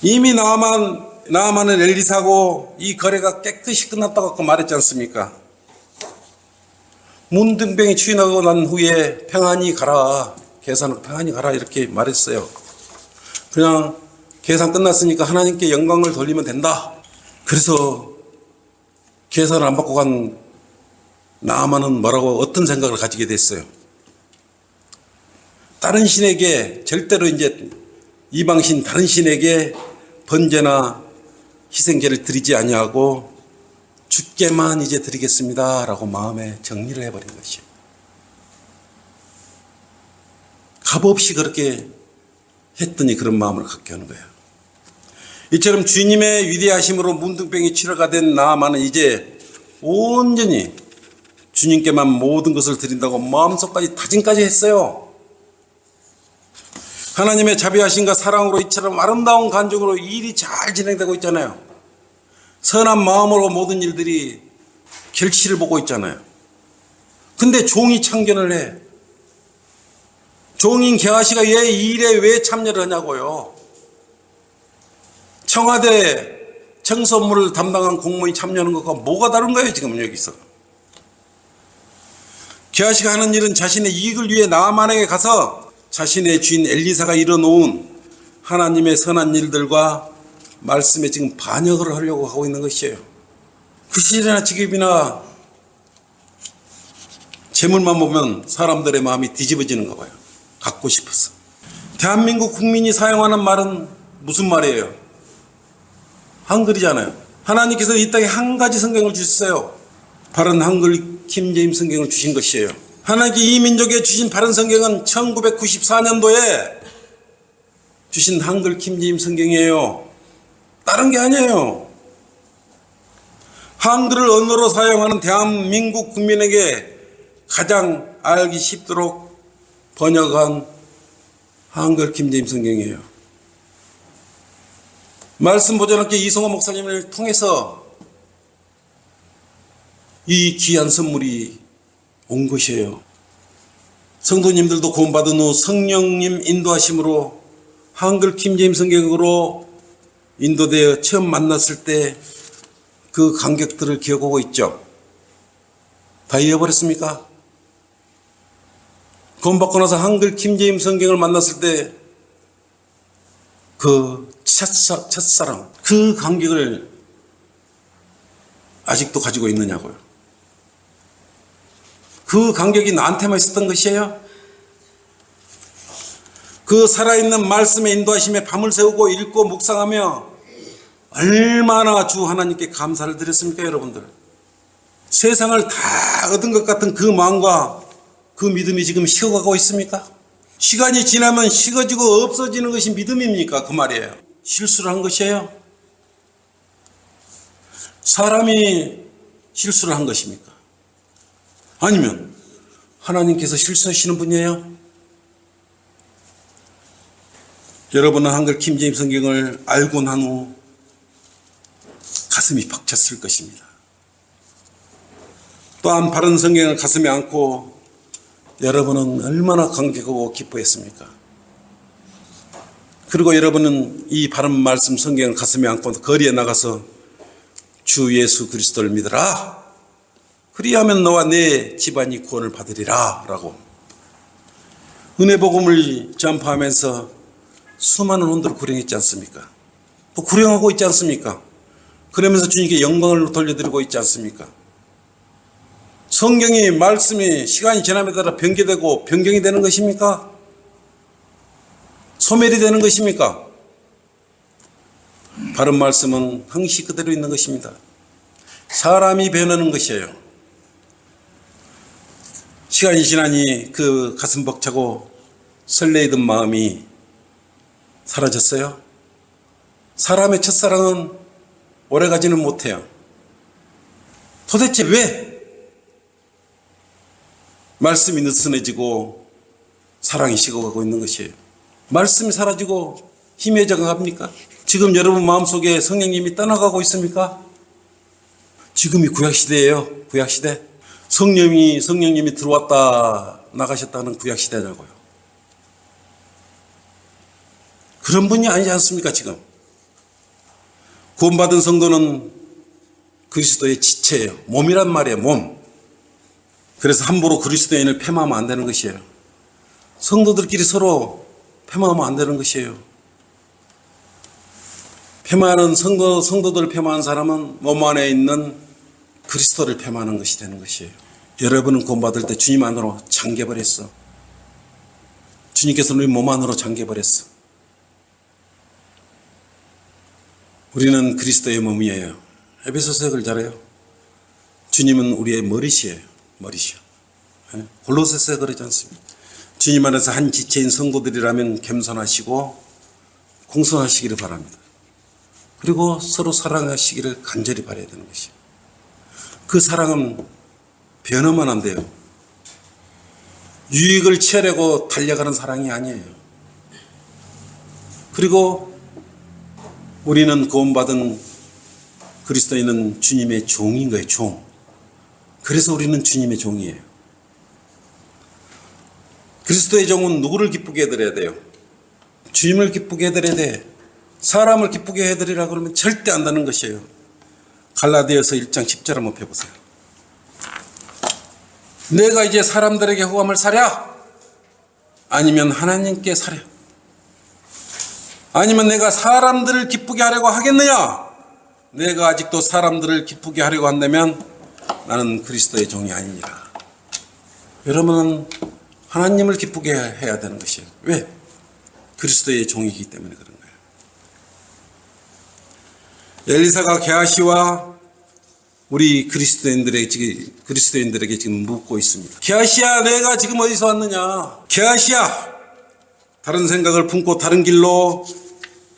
이미 나아만은 엘리사고 이 거래가 깨끗이 끝났다고 말했지 않습니까? 문둥병이 추인하고 난 후에 평안히 가라, 계산을 평안히 가라 이렇게 말했어요. 그냥 계산 끝났으니까 하나님께 영광을 돌리면 된다. 그래서 계산을 안 받고 간 나아만은 뭐라고 어떤 생각을 가지게 됐어요? 다른 신에게 절대로 이제 이방신 다른 신에게 번제나 희생제를 드리지 아니하고 주께만 이제 드리겠습니다라고 마음에 정리를 해버린 것이에요. 값없이 그렇게 했더니 그런 마음을 갖게 하는 거예요. 이처럼 주님의 위대하심으로 문둥병이 치료가 된 나아만은 이제 온전히 주님께만 모든 것을 드린다고 마음속까지 다짐까지 했어요. 하나님의 자비하심과 사랑으로 이처럼 아름다운 간증으로 일이 잘 진행되고 있잖아요. 선한 마음으로 모든 일들이 결실을 보고 있잖아요. 근데 종이 참견을 해. 종인 게하시가 이 일에 왜 참여를 하냐고요. 청와대 청소 업무를 담당한 공무원이 참여하는 것과 뭐가 다른 거예요 지금 여기서. 게하시가 하는 일은 자신의 이익을 위해 나아만에게 가서 자신의 주인 엘리사가 이뤄놓은 하나님의 선한 일들과 말씀에 지금 반역을 하려고 하고 있는 것이에요. 그 시대나 직업이나 재물만 보면 사람들의 마음이 뒤집어지는가 봐요. 갖고 싶어서. 대한민국 국민이 사용하는 말은 무슨 말이에요? 한글이잖아요. 하나님께서 이 땅에 한 가지 성경을 주셨어요. 바른 한글 킹제임스 성경을 주신 것이에요. 하나님께 이 민족에 주신 바른 성경은 1994년도에 주신 한글 킹제임스 성경이에요. 다른 게 아니에요. 한글을 언어로 사용하는 대한민국 국민에게 가장 알기 쉽도록 번역한 한글 킹제임스 성경이에요. 말씀 보존학교 이성호 목사님을 통해서 이 귀한 선물이 온 것이에요. 성도님들도 구원받은 후 성령님 인도하심으로 한글 킹제임스 성경으로 인도되어 처음 만났을 때 그 감격들을 기억하고 있죠. 다 잊어버렸습니까? 구원받고 나서 한글 킹제임스 성경을 만났을 때 그 첫사랑, 그 감격을 아직도 가지고 있느냐고요. 그 감격이 나한테만 있었던 것이에요? 그 살아있는 말씀의 인도하심에 밤을 새우고 읽고 묵상하며 얼마나 주 하나님께 감사를 드렸습니까, 여러분들? 세상을 다 얻은 것 같은 그 마음과 그 믿음이 지금 식어가고 있습니까? 시간이 지나면 식어지고 없어지는 것이 믿음입니까? 그 말이에요. 실수를 한 것이에요? 사람이 실수를 한 것입니까? 아니면 하나님께서 실수하시는 분이에요? 여러분은 한글 킹제임스 성경을 알고 난 후 가슴이 벅찼을 것입니다. 또한 바른 성경을 가슴에 안고 여러분은 얼마나 감격하고 기뻐했습니까? 그리고 여러분은 이 바른 말씀 성경을 가슴에 안고 거리에 나가서 주 예수 그리스도를 믿으라. 그리하면 너와 내 집안이 구원을 받으리라 라고 은혜 복음을 전파하면서 수많은 혼들을 구령했지 않습니까? 또 구령하고 있지 않습니까? 그러면서 주님께 영광을 돌려드리고 있지 않습니까? 성경이 말씀이 시간이 지남에 따라 변개되고 변경이 되는 것입니까? 소멸이 되는 것입니까? 바른 말씀은 항시 그대로 있는 것입니다. 사람이 변하는 것이에요. 시간이 지나니 그 가슴 벅차고 설레이던 마음이 사라졌어요? 사람의 첫사랑은 오래가지는 못해요. 도대체 왜 말씀이 느슨해지고 사랑이 식어가고 있는 것이에요? 말씀이 사라지고 희미해져 갑니까? 지금 여러분 마음속에 성령님이 떠나가고 있습니까? 지금이 구약시대예요. 구약시대. 성령님이 들어왔다 나가셨다는 구약시대냐고요. 그런 분이 아니지 않습니까? 지금 구원받은 성도는 그리스도의 지체예요. 몸이란 말이에요. 몸. 그래서 함부로 그리스도인을 폐마하면 안 되는 것이에요. 성도들끼리 서로 폐마하면 안 되는 것이에요. 폐마하는 성도들을 폐마한 사람은 몸 안에 있는 그리스도를 폐마하는 것이 되는 것이에요. 여러분은 구원받을 때 주님 안으로 잠겨버렸어. 주님께서는 우리 몸 안으로 잠겨버렸어. 우리는 그리스도의 몸이에요. 에베소서에 글 잘해요. 주님은 우리의 머리시에요. 머리시요. 골로새서에 그러지 않습니까? 주님 안에서 한 지체인 성도들이라면 겸손하시고 공손하시기를 바랍니다. 그리고 서로 사랑하시기를 간절히 바라야 되는 것이에요. 그 사랑은 변하면 안 돼요. 유익을 취하려고 달려가는 사랑이 아니에요. 그리고 우리는 구원받은 그리스도인은 주님의 종인 거예요. 종. 그래서 우리는 주님의 종이에요. 그리스도의 종은 누구를 기쁘게 해드려야 돼요? 주님을 기쁘게 해드려야 돼. 사람을 기쁘게 해드리라 그러면 절대 안 되는 것이에요. 갈라디아서 1장 10절 한번 펴보세요. 내가 이제 사람들에게 호감을 사랴? 아니면 하나님께 사랴? 아니면 내가 사람들을 기쁘게 하려고 하겠느냐? 내가 아직도 사람들을 기쁘게 하려고 한다면 나는 그리스도의 종이 아니니라. 여러분은 하나님을 기쁘게 해야 되는 것이에요. 왜? 그리스도의 종이기 때문에 그런 거예요. 엘리사가 게하시와 우리 그리스도인들에게 지금 묻고 있습니다. 게하시야, 내가 지금 어디서 왔느냐? 게하시야, 다른 생각을 품고 다른 길로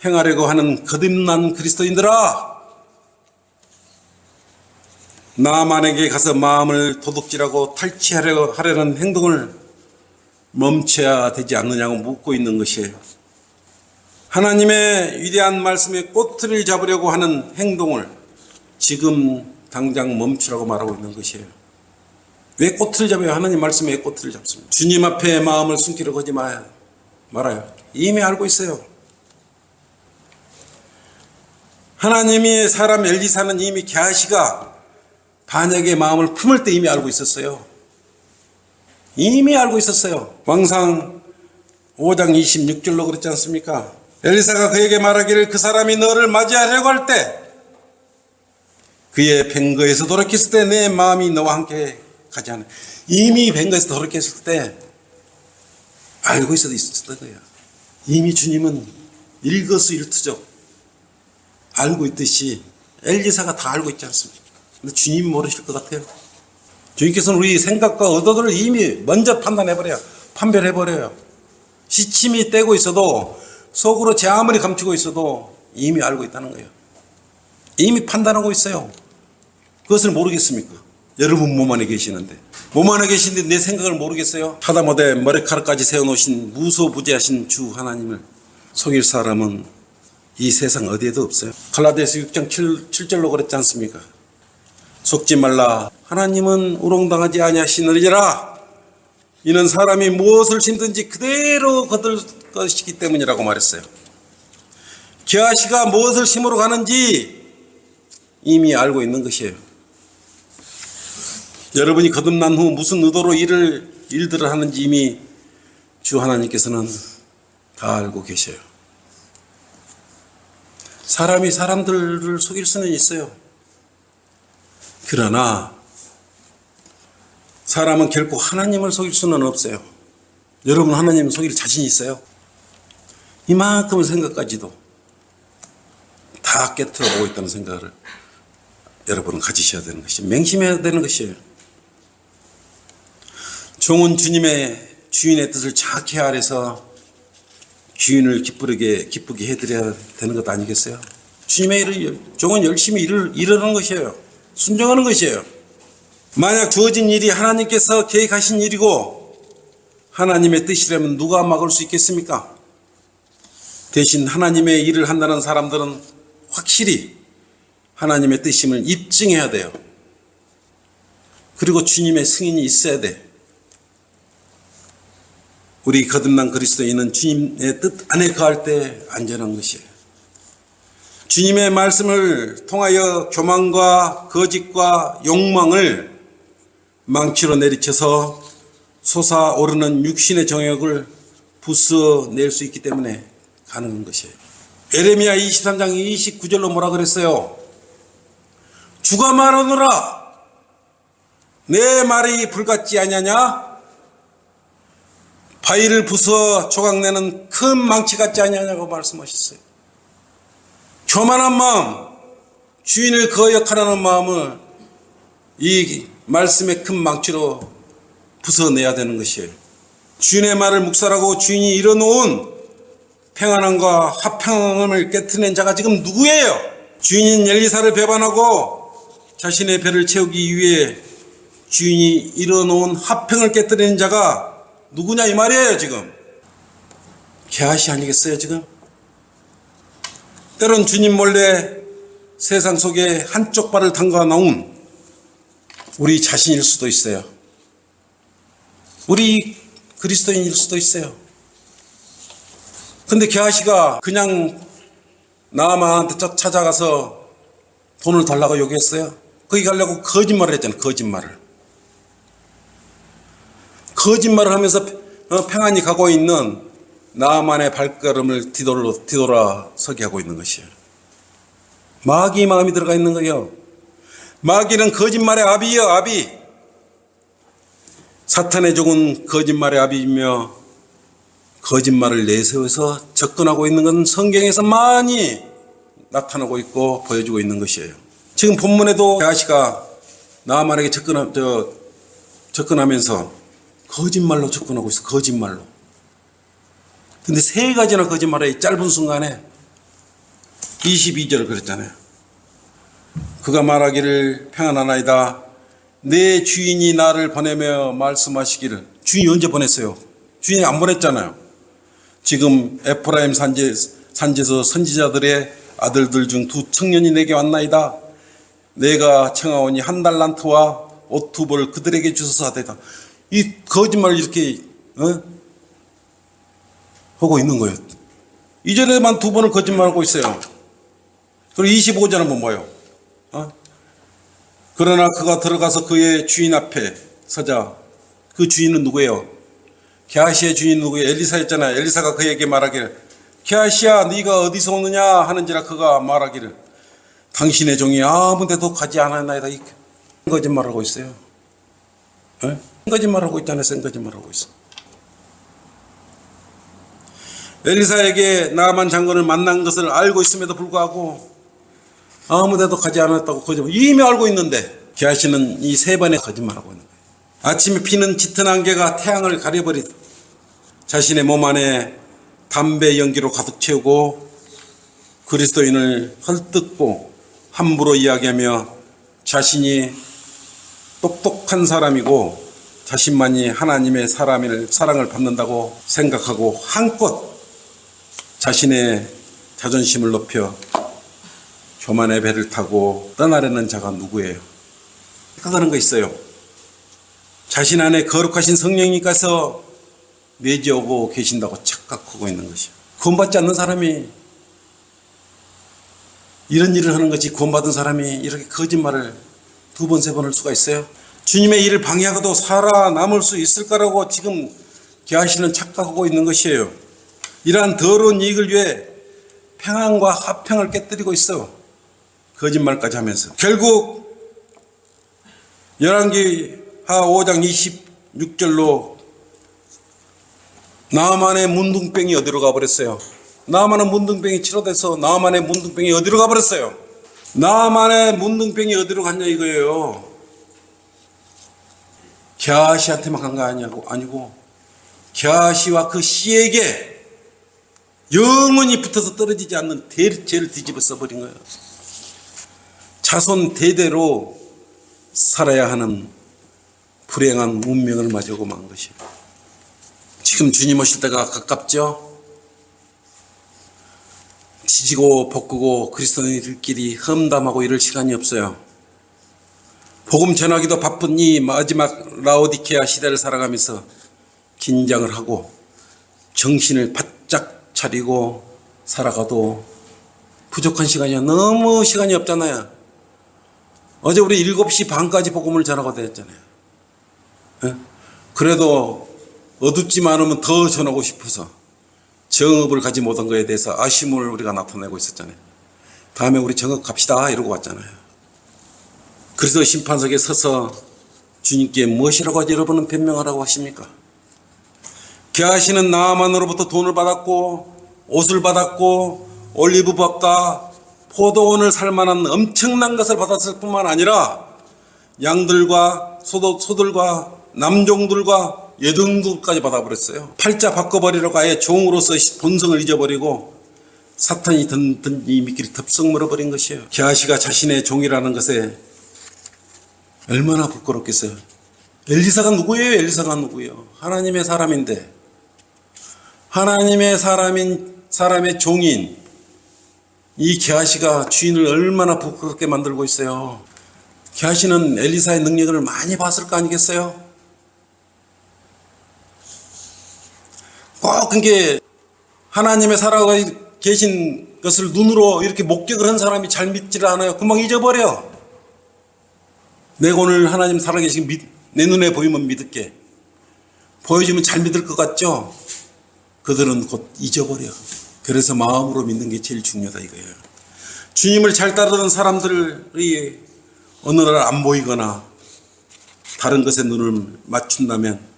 행하려고 하는 거듭난 그리스도인들아, 나만에게 가서 마음을 도둑질하고 탈취하려는 행동을 멈춰야 되지 않느냐고 묻고 있는 것이에요. 하나님의 위대한 말씀의 꼬투리를 잡으려고 하는 행동을 지금 당장 멈추라고 말하고 있는 것이에요. 왜 꼬투리를 잡아요? 하나님 말씀에 왜 꼬투리를 잡습니다. 주님 앞에 마음을 숨기려고 하지 말아요. 이미 알고 있어요. 하나님이 사람 엘리사는 이미 게하시가 반역의 마음을 품을 때 이미 알고 있었어요. 이미 알고 있었어요. 왕상 5장 26절로 그랬지 않습니까? 엘리사가 그에게 말하기를 그 사람이 너를 맞이하려고 할 때 그의 뱅거에서 돌이켰을 때 내 마음이 너와 함께 가지 않아. 이미 뱅거에서 돌이켰을 때 알고 있었던 거예요. 이미 주님은 일거수일투족 알고 있듯이 엘리사가 다 알고 있지 않습니까? 근데 주님이 모르실 것 같아요. 주님께서는 우리 생각과 의도들을 이미 먼저 판별해버려요. 시침이 떼고 있어도 속으로 제 아무리 감추고 있어도 이미 알고 있다는 거예요. 이미 판단하고 있어요. 그것을 모르겠습니까? 여러분 몸 안에 계시는데. 몸 안에 계시는데 내 생각을 모르겠어요? 하다못해 머리카락까지 세워놓으신 무소부재하신 주 하나님을 속일 사람은 이 세상 어디에도 없어요. 갈라디아서 6장 7절로 그랬지 않습니까? 속지 말라. 하나님은 우롱당하지 아니하시느니라. 이는 사람이 무엇을 심든지 그대로 거둘 것이기 때문이라고 말했어요. 겨아씨가 무엇을 심으러 가는지 이미 알고 있는 것이에요. 여러분이 거듭난 후 무슨 의도로 일들을 하는지 이미 주 하나님께서는 다 알고 계셔요. 사람이 사람들을 속일 수는 있어요. 그러나 사람은 결코 하나님을 속일 수는 없어요. 여러분 하나님을 속일 자신 있어요? 이만큼의 생각까지도 다 깨트려 보고 있다는 생각을 여러분은 가지셔야 되는 것이에요. 맹심해야 되는 것이에요. 종은 주인의 뜻을 정확히 아래서 주인을 기쁘게 해드려야 되는 것 아니겠어요? 주님의 일을 종은 열심히 일하는 것이에요. 순종하는 것이에요. 만약 주어진 일이 하나님께서 계획하신 일이고 하나님의 뜻이라면 누가 막을 수 있겠습니까? 대신 하나님의 일을 한다는 사람들은 확실히 하나님의 뜻임을 입증해야 돼요. 그리고 주님의 승인이 있어야 돼. 우리 거듭난 그리스도인은 주님의 뜻 안에 거할 때 안전한 것이에요. 주님의 말씀을 통하여 교만과 거짓과 욕망을 망치로 내리쳐서 솟아오르는 육신의 정욕을 부숴낼 수 있기 때문에 가능한 것이에요. 에레미야 23장 29절로 뭐라 그랬어요? 주가 말하노라 내 말이 불같지 아니하냐? 바위를 부숴 조각내는 큰 망치 같지 아니하냐고 말씀하셨어요. 교만한 마음, 주인을 거역하라는 마음을 이 말씀의 큰 망치로 부숴내야 되는 것이에요. 주인의 말을 묵살하고 주인이 이뤄놓은 평안함과 화평함을 깨트낸 자가 지금 누구예요? 주인인 엘리사를 배반하고 자신의 배를 채우기 위해 주인이 이뤄놓은 화평을 깨트리는 자가 누구냐 이 말이에요. 지금 게하시 아니겠어요? 지금 때론 주님 몰래 세상 속에 한쪽 발을 담가 놓은 우리 자신일 수도 있어요. 우리 그리스도인일 수도 있어요. 근데 게하시가 그냥 나아만한테 찾아가서 돈을 달라고 요구했어요? 거기 가려고 거짓말을 했잖아요. 거짓말을 하면서 평안히 가고 있는 나아만의 발걸음을 뒤돌아서게 하고 있는 것이에요. 마귀의 마음이 들어가 있는 거예요. 마귀는 거짓말의 아비예요. 아비. 사탄의 종은 거짓말의 아비이며 거짓말을 내세워서 접근하고 있는 것은 성경에서 많이 나타나고 있고 보여주고 있는 것이에요. 지금 본문에도 게하시가 나아만에게 접근하면서 거짓말로 접근하고 있어. 거짓말로. 근데 세 가지나 거짓말을 이 짧은 순간에 22절 그랬잖아요. 그가 말하기를 평안하나이다. 내 주인이 나를 보내며 말씀하시기를. 주인이 언제 보냈어요? 주인이 안 보냈잖아요. 지금 에프라임 산지에서 선지자들의 아들들 중 두 청년이 내게 왔나이다. 내가 청하오니 한 달란트와 옷 두 벌 그들에게 주소서 하되다. 이 거짓말을 이렇게 하고 있는 거예요. 이전에만 두 번을 거짓말하고 있어요. 그리고 25절 한번 봐요. 그러나 그가 들어가서 그의 주인 앞에 서자. 그 주인은 누구예요? 게하시의 주인은 누구예요? 엘리사였잖아요. 엘리사가 그에게 말하기를 게하시야 네가 어디서 오느냐 하는지라 그가 말하기를 당신의 종이 아무 데도 가지 않았나이다. 이 거짓말하고 있어요. 거짓말하고 있잖아요. 거짓말하고 있어. 엘리사에게 나만 장군을 만난 것을 알고 있음에도 불구하고 아무데도 가지 않았다고 거짓말. 이미 알고 있는데 게하시는 이 세 번의 거짓말하고 있는 거예요. 아침에 피는 짙은 안개가 태양을 가려버리듯 자신의 몸 안에 담배 연기로 가득 채우고 그리스도인을 헐뜯고 함부로 이야기하며 자신이 똑똑한 사람이고 자신만이 하나님의 사랑을 받는다고 생각하고 한껏 자신의 자존심을 높여 교만의 배를 타고 떠나려는 자가 누구예요? 그런 거 있어요. 자신 안에 거룩하신 성령님께서 내지오고 계신다고 착각하고 있는 것이요. 구원받지 않는 사람이 이런 일을 하는 것이 구원받은 사람이 이렇게 거짓말을 두 번, 세 번 할 수가 있어요? 주님의 일을 방해하고도 살아남을 수 있을까라고 지금 게하시는 착각하고 있는 것이에요. 이러한 더러운 이익을 위해 평안과 화평을 깨뜨리고 있어. 거짓말까지 하면서. 결국 열왕기하 5장 26절로 나만의 문둥병이 어디로 가버렸어요? 나만의 문둥병이 치료돼서 나만의 문둥병이 어디로 가버렸어요? 나만의 문둥병이 어디로 갔냐 이거예요. 게하시한테만 간 거 아니고 게하시와 그 씨에게 영원히 붙어서 떨어지지 않는 죄를 뒤집어 써버린 거예요. 자손 대대로 살아야 하는 불행한 운명을 맞이하고 만 것이에요. 지금 주님 오실 때가 가깝죠? 지지고 볶고 그리스도인들끼리 험담하고 이럴 시간이 없어요. 복음 전하기도 바쁜 이 마지막 라오디케아 시대를 살아가면서 긴장을 하고 정신을 바짝 차리고 살아가도 부족한 시간이야. 너무 시간이 없잖아요. 어제 우리 7시 반까지 복음을 전하고 됐잖아요. 그래도 어둡지만 않으면 더 전하고 싶어서 정업을 가지 못한 것에 대해서 아쉬움을 우리가 나타내고 있었잖아요. 다음에 우리 정업 갑시다 이러고 왔잖아요. 그래서 심판석에 서서 주님께 무엇이라고 여러분은 변명하라고 하십니까? 게하시는 나만으로부터 돈을 받았고 옷을 받았고 올리브밥과 포도원을 살 만한 엄청난 것을 받았을 뿐만 아니라 양들과 소들과 남종들과 여등들까지 받아버렸어요. 팔자 바꿔버리라고 아예 종으로서 본성을 잊어버리고 사탄이 든 이 미끼를 덥석 물어버린 것이에요. 게하시가 자신의 종이라는 것에 얼마나 부끄럽겠어요. 엘리사가 누구예요? 엘리사가 누구예요? 하나님의 사람인데 하나님의 사람의 종인 이 게하시가 주인을 얼마나 부끄럽게 만들고 있어요. 게하시는 엘리사의 능력을 많이 봤을 거 아니겠어요? 꼭 그게 하나님의 살아가 계신 것을 눈으로 이렇게 목격을 한 사람이 잘 믿지를 않아요. 금방 잊어버려. 내가 오늘 하나님 살아계신 내 눈에 보이면 믿을게. 보여주면 잘 믿을 것 같죠? 그들은 곧 잊어버려. 그래서 마음으로 믿는 게 제일 중요하다 이거예요. 주님을 잘 따르는 사람들이 어느 날 안 보이거나 다른 것에 눈을 맞춘다면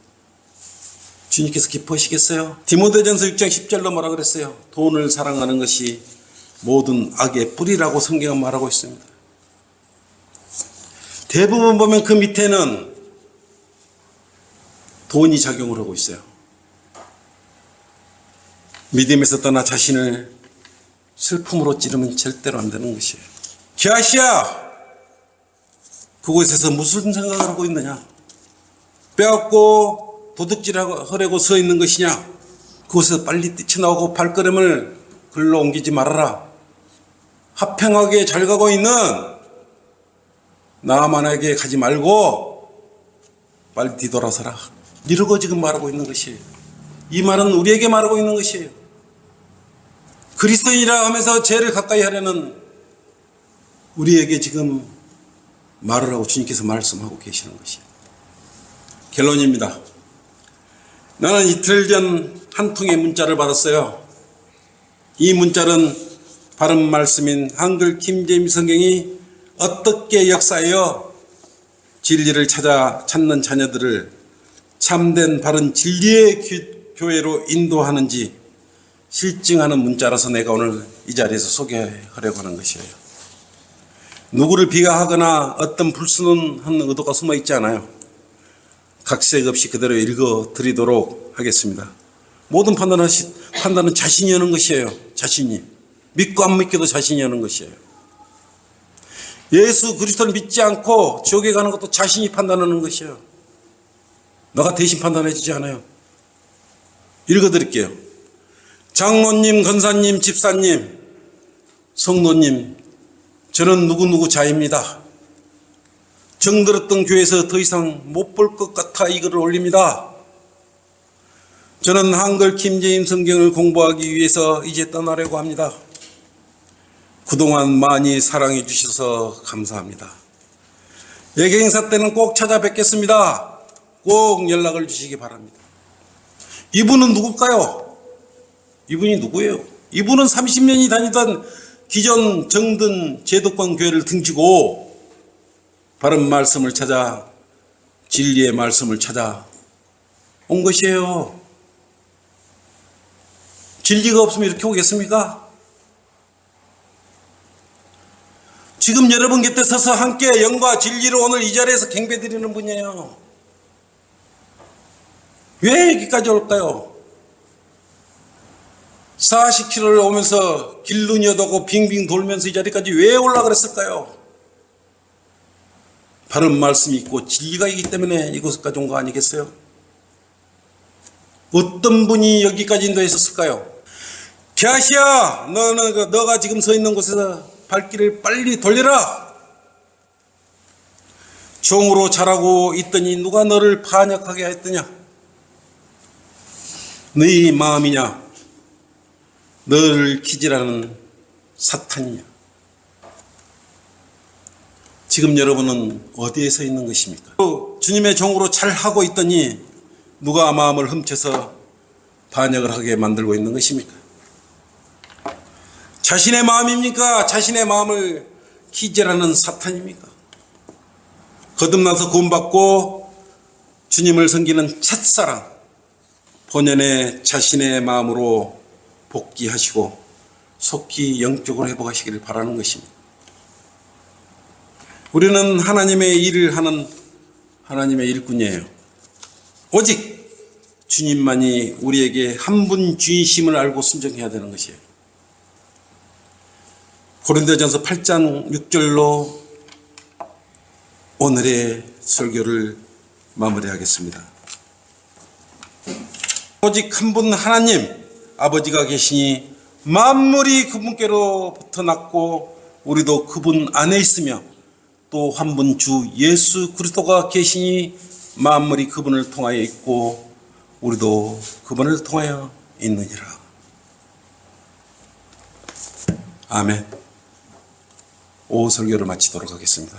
주님께서 기뻐하시겠어요? 디모데전서 6장 10절로 뭐라 그랬어요? 돈을 사랑하는 것이 모든 악의 뿌리라고 성경은 말하고 있습니다. 대부분 보면 그 밑에는 돈이 작용을 하고 있어요. 믿음에서 떠나 자신을 슬픔으로 찌르면 절대로 안 되는 것이에요. 게하시야, 그곳에서 무슨 생각을 하고 있느냐? 빼앗고 도둑질하려고 서 있는 것이냐? 그곳에서 빨리 뛰쳐나오고 발걸음을 글로 옮기지 말아라. 화평하게 잘 가고 있는 나만에게 가지 말고 빨리 뒤돌아서라. 이러고 지금 말하고 있는 것이에요. 이 말은 우리에게 말하고 있는 것이에요. 그리스도인이라 하면서 죄를 가까이 하려는 우리에게 지금 말을 하고 주님께서 말씀하고 계시는 것이에요. 결론입니다. 나는 이틀 전 한 통의 문자를 받았어요. 이 문자는 바른 말씀인 한글 킹제임스 성경이 어떻게 역사하여 진리를 찾는 자녀들을 참된 바른 진리의 교회로 인도하는지 실증하는 문자라서 내가 오늘 이 자리에서 소개하려고 하는 것이에요. 누구를 비하하거나 어떤 불순한 의도가 숨어 있지 않아요. 각색 없이 그대로 읽어 드리도록 하겠습니다. 모든 판단은 자신이 하는 것이에요. 자신이. 믿고 안 믿고도 자신이 하는 것이에요. 예수 그리스도를 믿지 않고 지옥에 가는 것도 자신이 판단하는 것이에요. 너가 대신 판단해 주지 않아요. 읽어 드릴게요. 장로님, 권사님, 집사님, 성도님, 저는 누구누구 자입니다. 정들었던 교회에서 더 이상 못 볼 것 같아 이 글을 올립니다. 저는 한글 킴제임 성경을 공부하기 위해서 이제 떠나려고 합니다. 그동안 많이 사랑해 주셔서 감사합니다. 예개 행사 때는 꼭 찾아뵙겠습니다. 꼭 연락을 주시기 바랍니다. 이분은 누굴까요? 이분이 누구예요? 이분은 30년이 다니던 기존 정든 제도권 교회를 등지고 바른 말씀을 찾아 진리의 말씀을 찾아 온 것이에요. 진리가 없으면 이렇게 오겠습니까? 지금 여러분 곁에 서서 함께 영과 진리로 오늘 이 자리에서 경배드리는 분이에요. 왜 여기까지 올까요? 40km를 오면서 길눈이어도고 빙빙 돌면서 이 자리까지 왜 올라 그랬을까요? 바른 말씀이 있고 진리가 있기 때문에 이곳까지 온 거 아니겠어요? 어떤 분이 여기까지 인도했었을까요? 게하시야, 너가 지금 서 있는 곳에서 발길을 빨리 돌려라. 종으로 자라고 있더니 누가 너를 반역하게 했더냐? 너희 마음이냐? 너를 기질하는 사탄이냐? 지금 여러분은 어디에 서 있는 것입니까? 주님의 종으로 잘하고 있더니 누가 마음을 훔쳐서 반역을 하게 만들고 있는 것입니까? 자신의 마음입니까? 자신의 마음을 기질하는 사탄입니까? 거듭나서 구원받고 주님을 섬기는 첫사랑, 본연의 자신의 마음으로 복귀하시고 속히 영적으로 회복하시기를 바라는 것입니다. 우리는 하나님의 일을 하는 하나님의 일꾼이에요. 오직 주님만이 우리에게 한 분 주이심을 알고 순종해야 되는 것이에요. 고린도전서 8장 6절로 오늘의 설교를 마무리하겠습니다. 오직 한 분 하나님 아버지가 계시니 만물이 그분께로부터 났고 우리도 그분 안에 있으며 또 한 분 주 예수 그리스도가 계시니 만물이 그분을 통하여 있고 우리도 그분을 통하여 있느니라. 아멘. 오후 설교를 마치도록 하겠습니다.